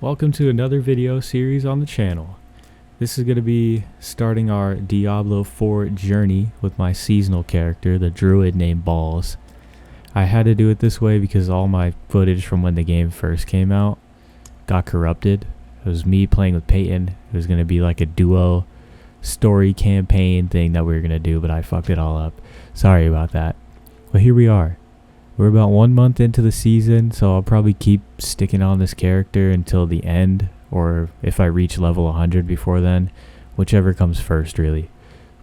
Welcome to another video series on the channel. This is going to be starting our Diablo 4 journey with my seasonal character, the druid named Balls. I had to do it this way because all my footage from when the game first came out got corrupted. It was me playing with Peyton. It was going to be like a duo story campaign thing that we were going to do, but I fucked it all up. Sorry about that. But here we are. We're about 1 month into the season, so I'll probably keep sticking on this character until the end, or if I reach level 100 before then, whichever comes first really.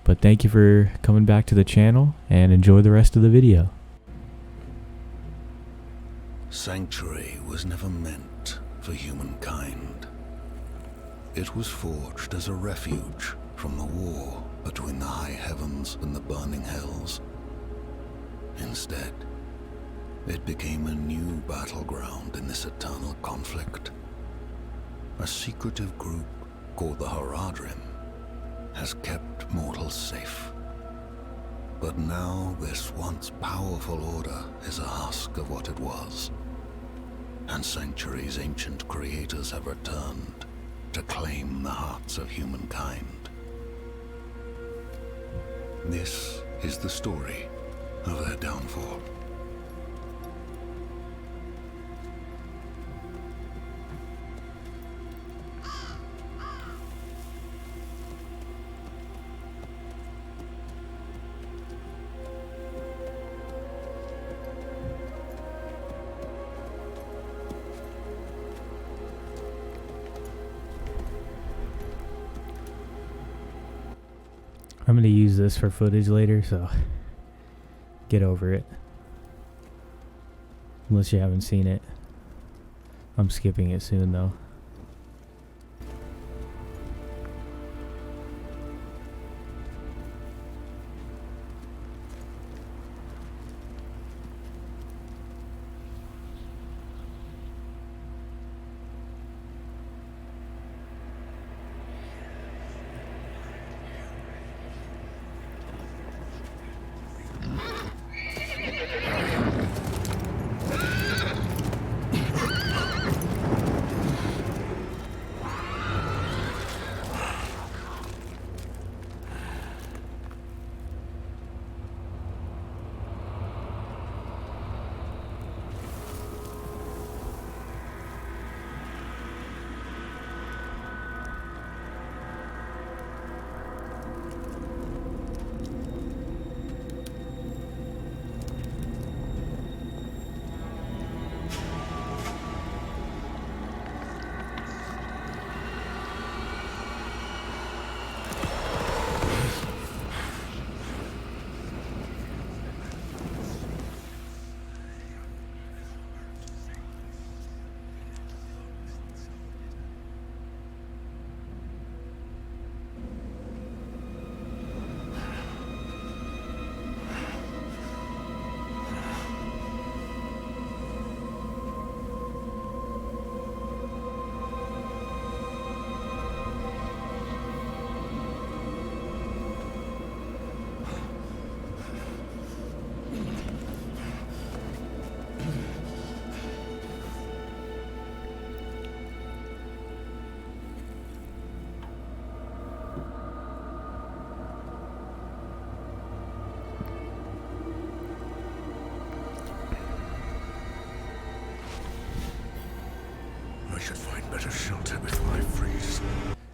But thank you for coming back to the channel, and enjoy the rest of the video. Sanctuary was never meant for humankind. It was forged as a refuge from the war between the high heavens and the burning hells. Instead, it became a new battleground in this eternal conflict. A secretive group called the Haradrim has kept mortals safe. But now this once powerful order is a husk of what it was, and Sanctuary's ancient creators have returned to claim the hearts of humankind. This is the story of their downfall. I'm going to use this for footage later, so get over it. Unless you haven't seen it. I'm skipping it soon though. I should find better shelter before I freeze.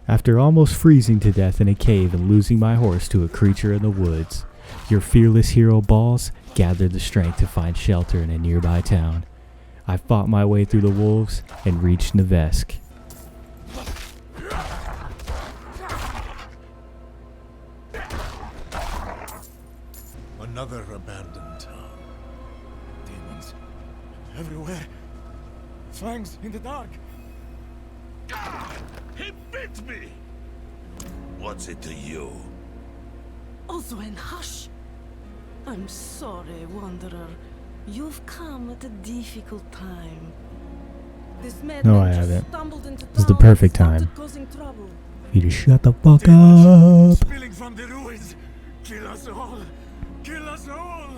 After almost freezing to death in a cave and losing my horse to a creature in the woods, your fearless hero Balls gathered the strength to find shelter in a nearby town. I fought my way through the wolves and reached Nevesk. Another abandoned town. Demons everywhere. Fangs in the dark. He bit me! What's it to you? Oswen, hush! I'm sorry, Wanderer. You've come at a difficult time. This No, I just haven't. stumbled into This is the town and perfect started time. causing trouble. You just shut the fuck Demons up. spilling from the ruins. Kill us all. Kill us all.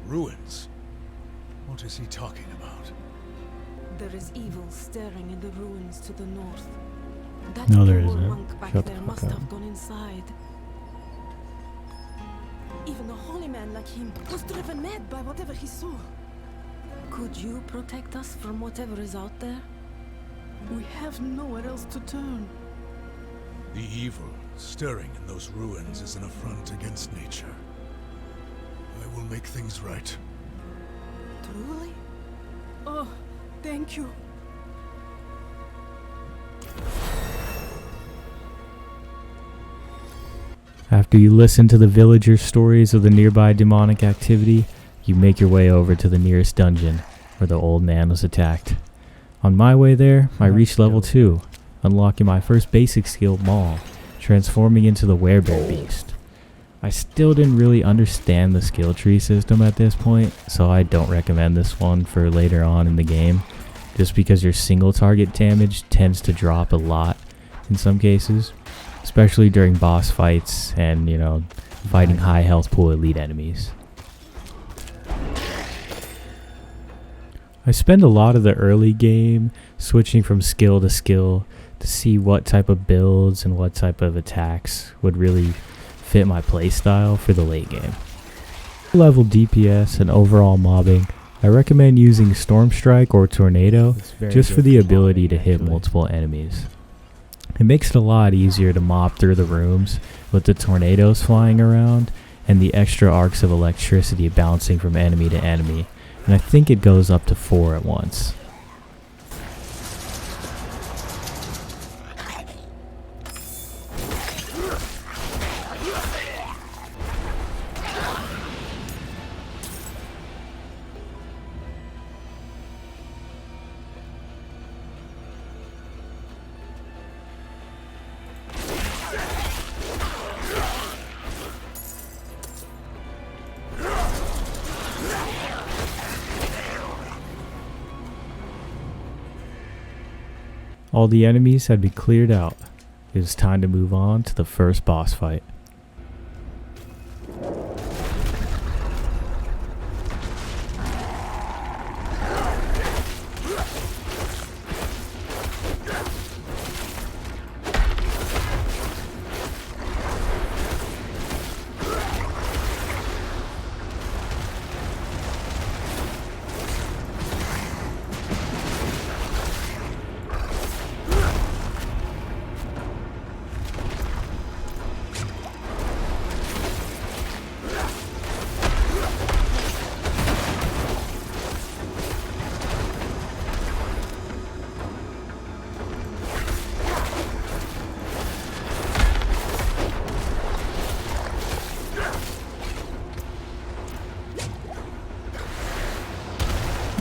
Ruins? What is he talking about? There is evil staring in the ruins to the north. That No, there poor isn't. monk back Shut the there fuck must up. have gone inside. Even a holy man like him was driven mad by whatever he saw. Could you protect us from whatever is out there? We have nowhere else to turn. The evil stirring in those ruins is an affront against nature. I will make things right. Truly? Oh, thank you. After you listen to the villagers' stories of the nearby demonic activity, you make your way over to the nearest dungeon where the old man was attacked. On my way there, I reached level 2, unlocking my first basic skill, Maul, transforming into the werebear beast. I still didn't really understand the skill tree system at this point, so I don't recommend this one for later on in the game, just because your single target damage tends to drop a lot in some cases, especially during boss fights and, fighting high health pool elite enemies. I spend a lot of the early game switching from skill to skill to see what type of builds and what type of attacks would really fit my playstyle for the late game. Level DPS and overall mobbing, I recommend using Storm Strike or Tornado just for the ability to hit multiple enemies. It makes it a lot easier to mob through the rooms with the tornadoes flying around and the extra arcs of electricity bouncing from enemy to enemy, and I think it goes up to 4 at once. All the enemies had been cleared out. It was time to move on to the first boss fight.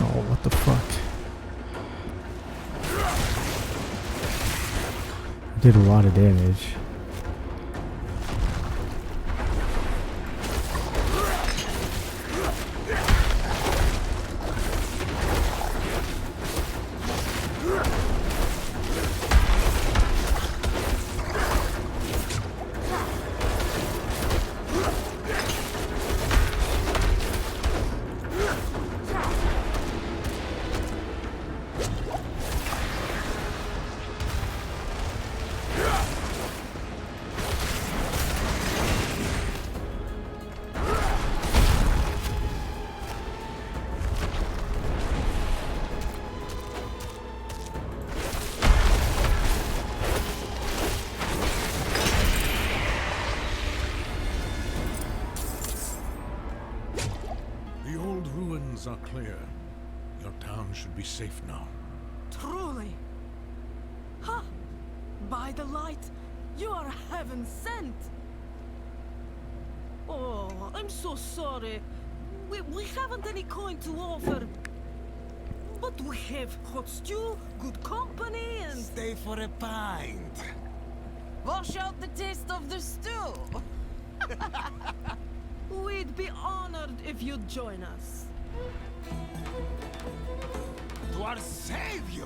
Oh, what the fuck? I did a lot of damage. The old ruins are clear. Your town should be safe now. Truly. Ha! By the light, you are heaven sent. Oh, I'm so sorry. We haven't any coin to offer. But we have hot stew, good company, and... Stay for a pint. Wash out the taste of the stew. We'd be honored if you'd join us. To our savior!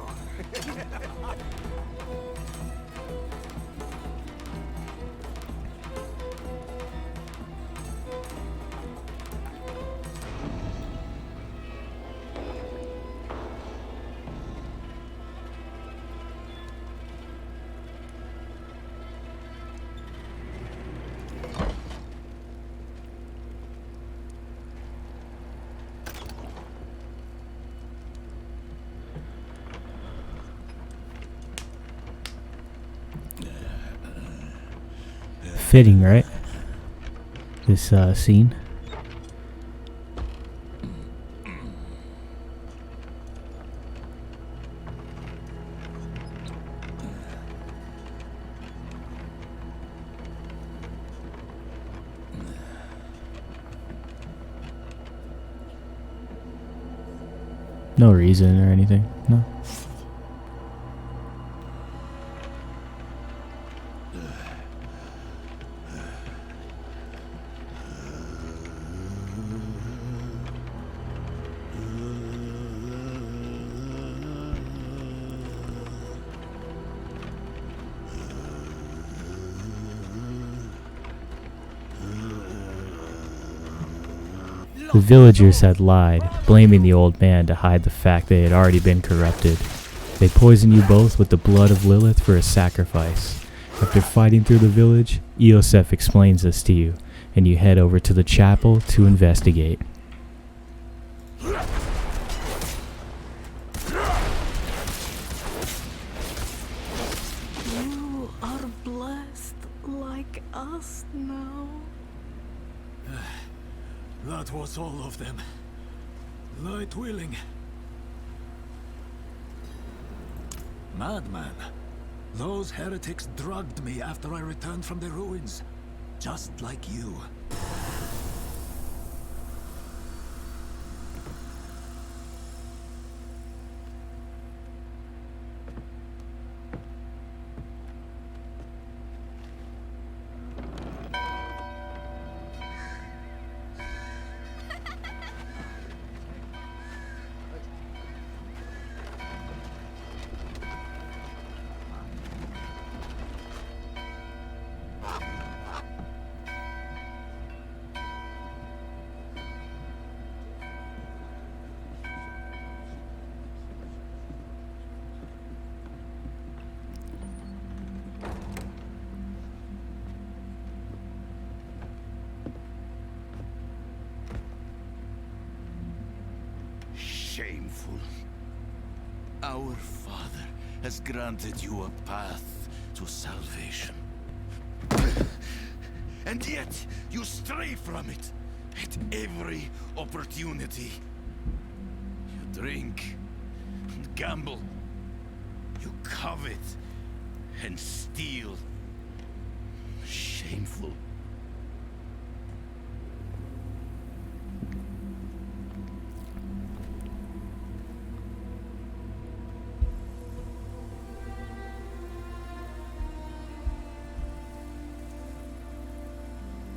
fitting, right? This scene. No reason or anything, no. The villagers had lied, blaming the old man to hide the fact they had already been corrupted. They poisoned you both with the blood of Lilith for a sacrifice. After fighting through the village, Eosef explains this to you, and you head over to the chapel to investigate. You are blessed like us now. That was all of them. Light willing. Madman. Those heretics drugged me after I returned from the ruins. Just like you. Shameful. Our Father has granted you a path to salvation. And yet, you stray from it at every opportunity. You drink and gamble. You covet and steal. Shameful.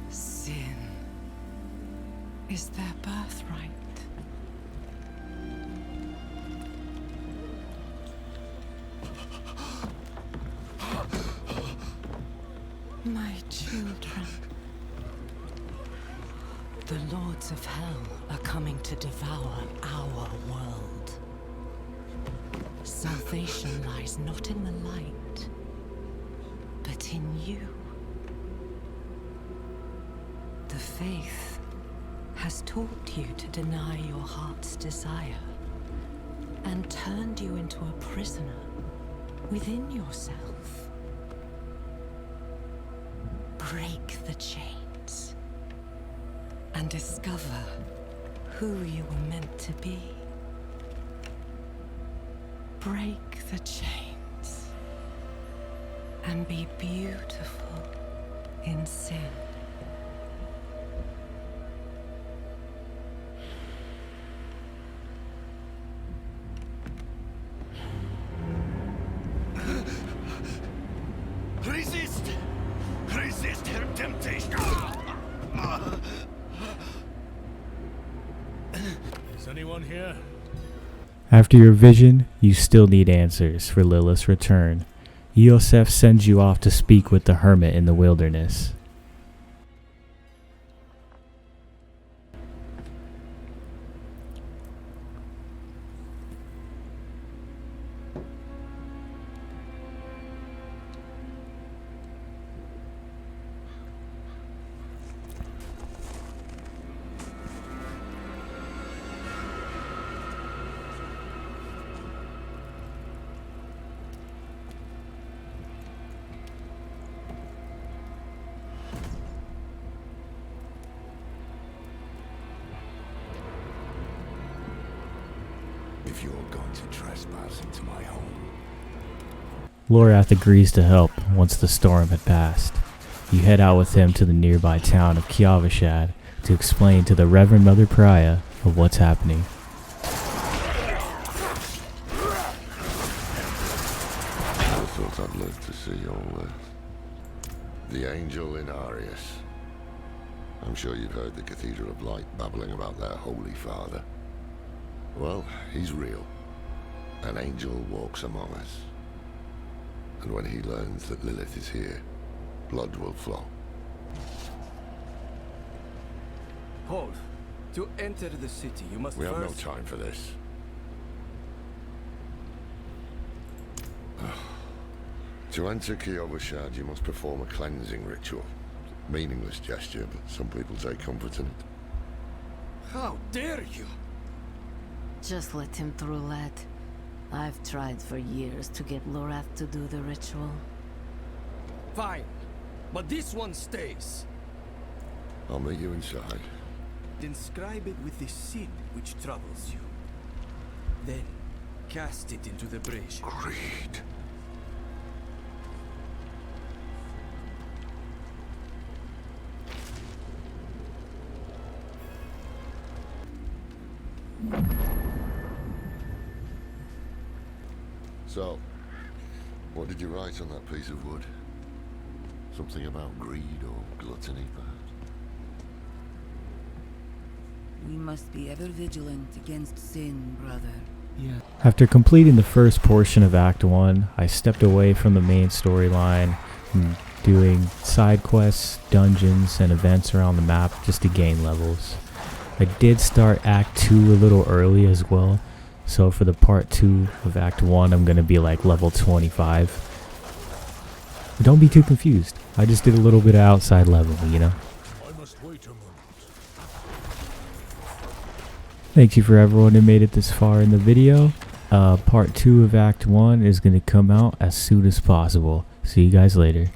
Sin is their birthright. My children. The lords of hell are coming to devour our world. Salvation lies not in the light, but in you. The faith has taught you to deny your heart's desire and turned you into a prisoner within yourself. Break the chains and discover who you were meant to be. Break the chains and be beautiful in sin. Resist! Resist her temptation! Is anyone here? After your vision, you still need answers for Lilith's return. Eosef sends you off to speak with the hermit in the wilderness. you're going to trespass into my home. Lorath agrees to help once the storm had passed. You head out with him to the nearby town of Kiavashad to explain to the Reverend Mother Priya of what's happening. I thought I'd live to see all this. The angel in Arius. I'm sure you've heard the Cathedral of Light babbling about their Holy Father. Well, he's real. An angel walks among us. And when he learns that Lilith is here, blood will flow. Hold. To enter the city, you must We have no first... time for this. To enter Kiavashad, you must perform a cleansing ritual. Meaningless gesture, but some people take comfort in it. How dare you! Just let him through, lad. I've tried for years to get Lorath to do the ritual. Fine. But this one stays. I'll meet you inside. Inscribe it with the sin which troubles you. Then, cast it into the brazier. Greed. So, what did you write on that piece of wood? Something about greed or gluttony, perhaps? We must be ever vigilant against sin, brother. Yeah. After completing the first portion of Act 1, I stepped away from the main storyline and doing side quests, dungeons, and events around the map just to gain levels. I did start Act 2 a little early as well, so for the part 2 of Act 1 I'm going to be like level 25. But don't be too confused, I just did a little bit of outside leveling, you know? I must wait a moment. Thank you for everyone who made it this far in the video. Part 2 of Act 1 is going to come out as soon as possible. See you guys later.